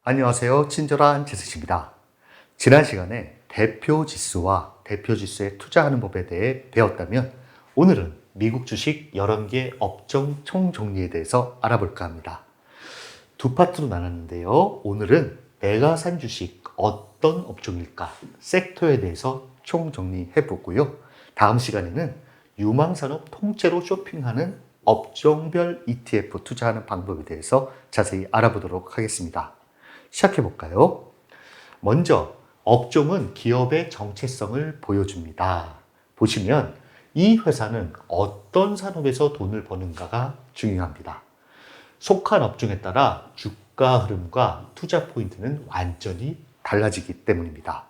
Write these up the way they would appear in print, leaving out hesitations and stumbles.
안녕하세요. 친절한 재승입니다. 지난 시간에 대표 지수와 대표 지수에 투자하는 법에 대해 배웠다면 오늘은 미국 주식 11개 업종 총정리에 대해서 알아볼까 합니다. 두 파트로 나눴는데요. 오늘은 내가 산 주식 어떤 업종일까? 섹터에 대해서 총정리해 보고요. 다음 시간에는 유망산업 통째로 쇼핑하는 업종별 ETF 투자하는 방법에 대해서 자세히 알아보도록 하겠습니다. 시작해 볼까요? 먼저 업종은 기업의 정체성을 보여줍니다. 보시면 이 회사는 어떤 산업에서 돈을 버는가가 중요합니다. 속한 업종에 따라 주가 흐름과 투자 포인트는 완전히 달라지기 때문입니다.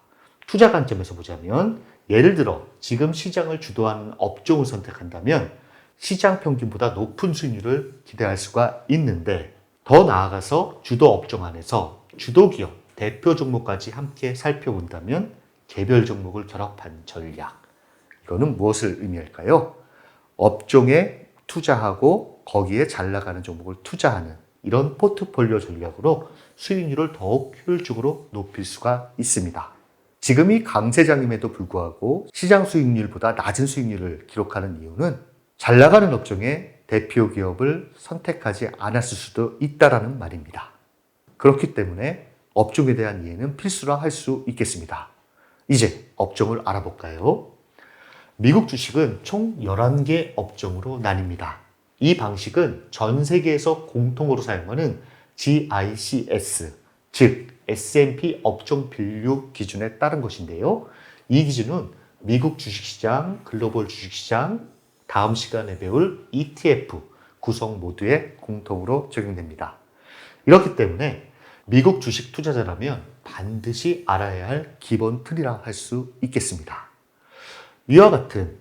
투자 관점에서 보자면 예를 들어 지금 시장을 주도하는 업종을 선택한다면 시장 평균보다 높은 수익률을 기대할 수가 있는데 더 나아가서 주도 업종 안에서 주도 기업, 대표 종목까지 함께 살펴본다면 개별 종목을 결합한 전략. 이거는 무엇을 의미할까요? 업종에 투자하고 거기에 잘 나가는 종목을 투자하는 이런 포트폴리오 전략으로 수익률을 더욱 효율적으로 높일 수가 있습니다. 지금이 강세장임에도 불구하고 시장 수익률보다 낮은 수익률을 기록하는 이유는 잘 나가는 업종의 대표 기업을 선택하지 않았을 수도 있다는 말입니다. 그렇기 때문에 업종에 대한 이해는 필수라 할 수 있겠습니다. 이제 업종을 알아볼까요? 미국 주식은 총 11개 업종으로 나뉩니다. 이 방식은 전 세계에서 공통으로 사용하는 GICS, 즉 S&P 업종 분류 기준에 따른 것인데요. 이 기준은 미국 주식시장, 글로벌 주식시장, 다음 시간에 배울 ETF 구성 모두에 공통으로 적용됩니다. 이렇기 때문에 미국 주식 투자자라면 반드시 알아야 할 기본 틀이라 할 수 있겠습니다. 위와 같은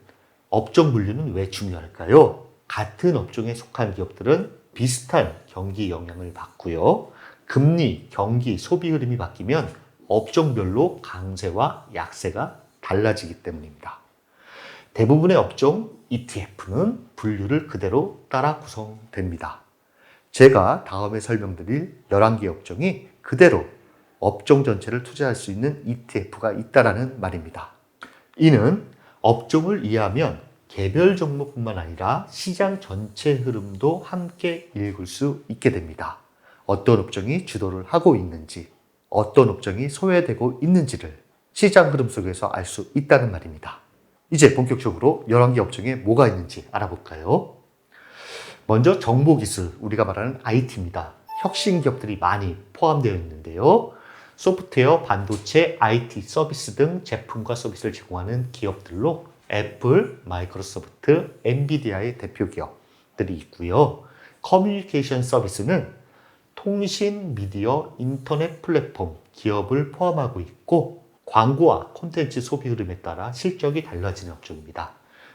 업종 분류는 왜 중요할까요? 같은 업종에 속한 기업들은 비슷한 경기 영향을 받고요. 금리, 경기, 소비 흐름이 바뀌면 업종별로 강세와 약세가 달라지기 때문입니다. 대부분의 업종 ETF는 분류를 그대로 따라 구성됩니다. 제가 다음에 설명드릴 11개 업종이 그대로 업종 전체를 투자할 수 있는 ETF가 있다는 말입니다. 이는 업종을 이해하면 개별 종목뿐만 아니라 시장 전체 흐름도 함께 읽을 수 있게 됩니다. 어떤 업종이 주도를 하고 있는지, 어떤 업종이 소외되고 있는지를 시장 흐름 속에서 알 수 있다는 말입니다. 이제 본격적으로 11개 업종에 뭐가 있는지 알아볼까요? 먼저 정보기술, 우리가 말하는 IT입니다. 혁신 기업들이 많이 포함되어 있는데요. 소프트웨어, 반도체, IT 서비스 등 제품과 서비스를 제공하는 기업들로 애플, 마이크로소프트, 엔비디아의 대표 기업들이 있고요. 커뮤니케이션 서비스는 통신, 미디어, 인터넷 플랫폼 기업을 포함하고 있고 광고와 콘텐츠 소비 흐름에 따라 실적이 달라지는 업종입니다.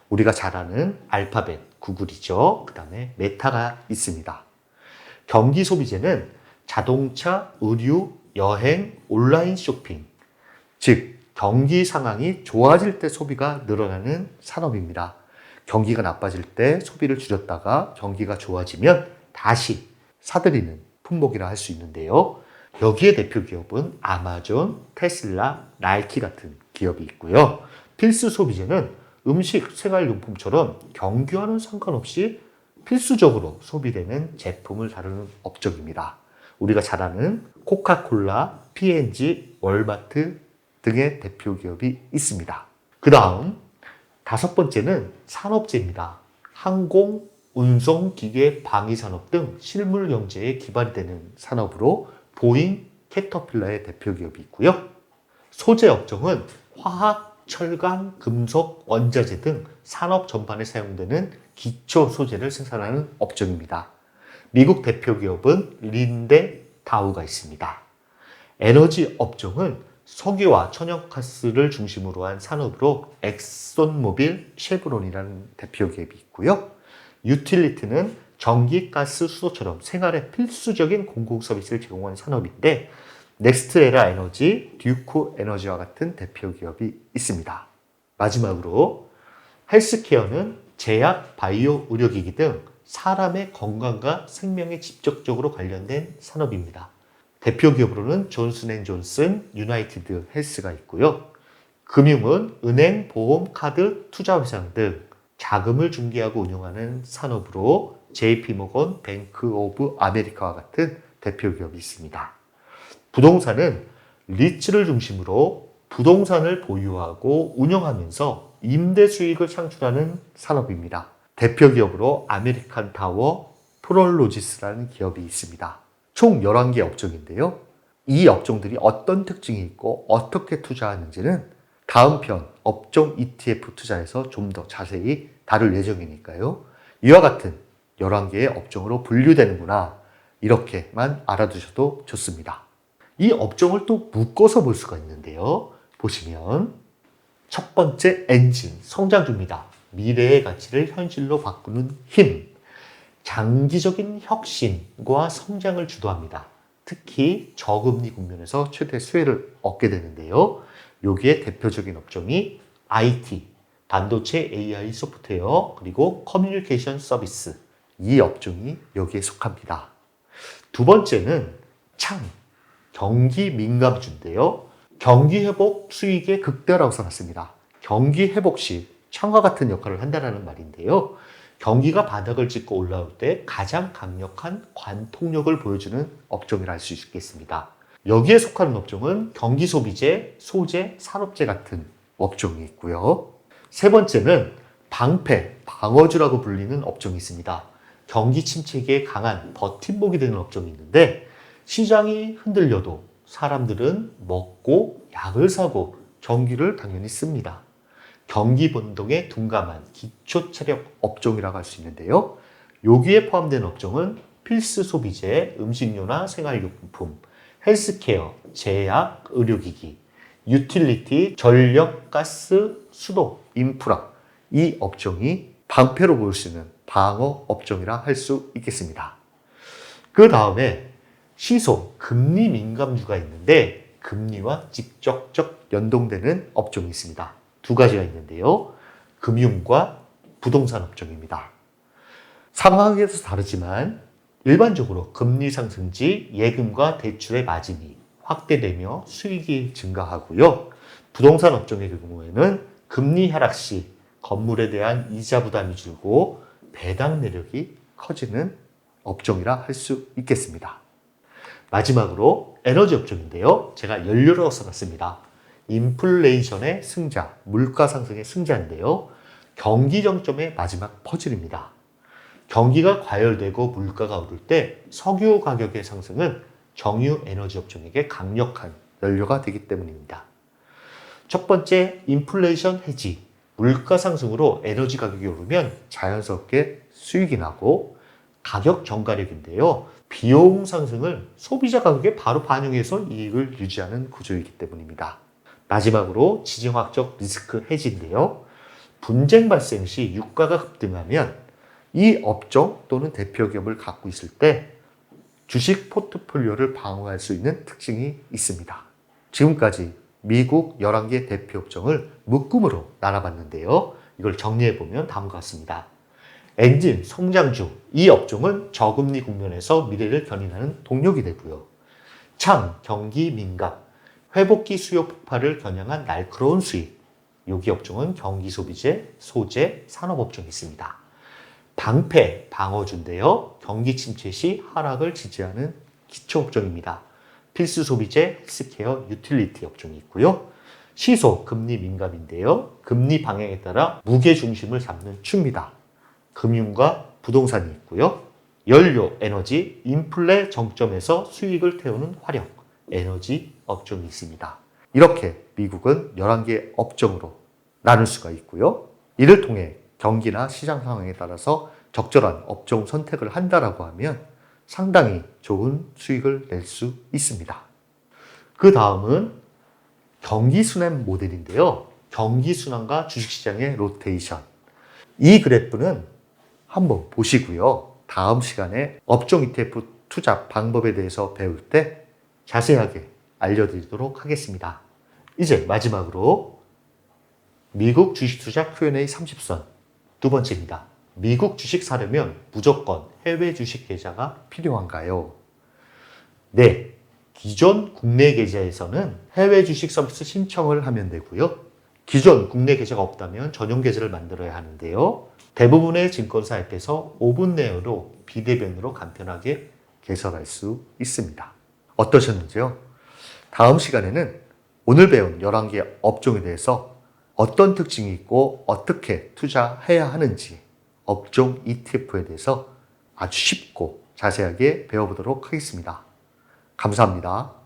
우리가 잘 아는 알파벳, 구글이죠. 그 다음에 메타가 있습니다. 경기 소비재는 자동차, 의류, 여행, 온라인 쇼핑, 즉 경기 상황이 좋아질 때 소비가 늘어나는 산업입니다. 경기가 나빠질 때 소비를 줄였다가 경기가 좋아지면 다시 사들이는 품목이라 할 수 있는데요. 여기에 대표 기업은 아마존, 테슬라, 나이키 같은 기업이 있고요. 필수 소비재는 음식, 생활용품처럼 경기와는 상관없이 필수적으로 소비되는 제품을 다루는 업종입니다. 우리가 잘 아는 코카콜라, P&G, 월마트 등의 대표 기업이 있습니다. 그 다음 다섯 번째는 산업재입니다. 항공, 운송, 기계, 방위산업 등 실물 경제에 기반이 되는 산업으로 보잉, 캐터필러의 대표 기업이 있고요. 소재 업종은 화학, 철강, 금속, 원자재 등 산업 전반에 사용되는 기초 소재를 생산하는 업종입니다. 미국 대표 기업은 린데 다우가 있습니다. 에너지 업종은 석유와 천연가스를 중심으로 한 산업으로 엑손모빌, 쉐브론이라는 대표 기업이 있고요. 유틸리티는 전기, 가스, 수도처럼 생활에 필수적인 공공 서비스를 제공하는 산업인데 넥스트에라 에너지, 듀크 에너지와 같은 대표 기업이 있습니다. 마지막으로 헬스케어는 제약, 바이오, 의료기기 등 사람의 건강과 생명에 직접적으로 관련된 산업입니다. 대표 기업으로는 존슨앤존슨, 유나이티드 헬스가 있고요. 금융은 은행, 보험, 카드, 투자회사 등 자금을 중개하고 운용하는 산업으로 JP모건, 뱅크 오브 아메리카와 같은 대표 기업이 있습니다. 부동산은 리츠를 중심으로 부동산을 보유하고 운영하면서 임대 수익을 창출하는 산업입니다. 대표 기업으로 아메리칸 타워, 프롤로지스라는 기업이 있습니다. 총 11개 업종인데요. 이 업종들이 어떤 특징이 있고 어떻게 투자하는지는 다음 편 업종 ETF 투자에서 좀 더 자세히 다룰 예정이니까요. 이와 같은 11개의 업종으로 분류되는구나, 이렇게만 알아두셔도 좋습니다. 이 업종을 또 묶어서 볼 수가 있는데요. 보시면 첫 번째 엔진, 성장주입니다. 미래의 가치를 현실로 바꾸는 힘. 장기적인 혁신과 성장을 주도합니다. 특히 저금리 국면에서 최대 수혜를 얻게 되는데요. 여기에 대표적인 업종이 IT, 반도체, AI, 소프트웨어, 그리고 커뮤니케이션 서비스. 이 업종이 여기에 속합니다. 두 번째는 창, 경기 민감주인데요. 경기 회복 수익의 극대화라고 써놨습니다. 경기 회복 시 창과 같은 역할을 한다는 말인데요. 경기가 바닥을 찍고 올라올 때 가장 강력한 관통력을 보여주는 업종이라 할 수 있겠습니다. 여기에 속하는 업종은 경기 소비재, 소재, 산업재 같은 업종이 있고요. 세 번째는 방패, 방어주라고 불리는 업종이 있습니다. 경기 침체기에 강한 버팀목이 되는 업종이 있는데, 시장이 흔들려도 사람들은 먹고 약을 사고 전기를 당연히 씁니다. 경기 변동에 둔감한 기초 체력 업종이라고 할 수 있는데요. 여기에 포함된 업종은 필수 소비재, 음식료나 생활용품, 헬스케어, 제약, 의료기기, 유틸리티, 전력, 가스, 수도, 인프라. 이 업종이 방패로 보일 수 있는 방어 업종이라 할 수 있겠습니다. 그 다음에 시소, 금리 민감주가 있는데 금리와 직접적 연동되는 업종이 있습니다. 두 가지가 있는데요. 금융과 부동산 업종입니다. 상황에 따라서 다르지만 일반적으로 금리 상승시 예금과 대출의 마진이 확대되며 수익이 증가하고요. 부동산 업종의 경우에는 금리 하락 시 건물에 대한 이자 부담이 줄고 배당 내력이 커지는 업종이라 할 수 있겠습니다. 마지막으로 에너지 업종인데요. 제가 연료라고 써놨습니다. 인플레이션의 승자, 물가 상승의 승자인데요. 경기 정점의 마지막 퍼즐입니다. 경기가 과열되고 물가가 오를 때 석유 가격의 상승은 정유 에너지 업종에게 강력한 연료가 되기 때문입니다. 첫 번째, 인플레이션 해지. 물가 상승으로 에너지 가격이 오르면 자연스럽게 수익이 나고, 가격 경과력인데요. 비용 상승을 소비자 가격에 바로 반영해서 이익을 유지하는 구조이기 때문입니다. 마지막으로 지정학적 리스크 해지인데요. 분쟁 발생 시 유가가 급등하면 이 업종 또는 대표 기업을 갖고 있을 때 주식 포트폴리오를 방어할 수 있는 특징이 있습니다. 지금까지 미국 11개 대표 업종을 묶음으로 나눠봤는데요. 이걸 정리해보면 다음과 같습니다. 엔진, 성장주. 이 업종은 저금리 국면에서 미래를 견인하는 동력이 되고요. 창, 경기 민감. 회복기 수요 폭발을 겨냥한 날카로운 수익. 여기 업종은 경기 소비재, 소재, 산업업종이 있습니다. 방패, 방어주인데요. 경기 침체 시 하락을 지지하는 기초업종입니다. 필수 소비재, 헬스케어, 유틸리티 업종이 있고요. 시소, 금리 민감인데요. 금리 방향에 따라 무게 중심을 잡는 추입니다. 금융과 부동산이 있고요. 연료, 에너지, 인플레 정점에서 수익을 태우는 화력, 에너지 업종이 있습니다. 이렇게 미국은 11개 업종으로 나눌 수가 있고요. 이를 통해 경기나 시장 상황에 따라서 적절한 업종 선택을 한다라고 하면 상당히 좋은 수익을 낼 수 있습니다. 그 다음은 경기순환 모델인데요. 경기순환과 주식시장의 로테이션. 이 그래프는 한번 보시고요. 다음 시간에 업종 ETF 투자 방법에 대해서 배울 때 자세하게 알려드리도록 하겠습니다. 이제 마지막으로 미국 주식 투자 Q&A 30선 두 번째입니다. 미국 주식 사려면 무조건 해외 주식 계좌가 필요한가요? 네, 기존 국내 계좌에서는 해외 주식 서비스 신청을 하면 되고요. 기존 국내 계좌가 없다면 전용 계좌를 만들어야 하는데요. 대부분의 증권사 앱에서 5분 내로 비대면으로 간편하게 개설할 수 있습니다. 어떠셨는지요? 다음 시간에는 오늘 배운 11개 업종에 대해서 어떤 특징이 있고 어떻게 투자해야 하는지 업종 ETF에 대해서 아주 쉽고 자세하게 배워보도록 하겠습니다. 감사합니다.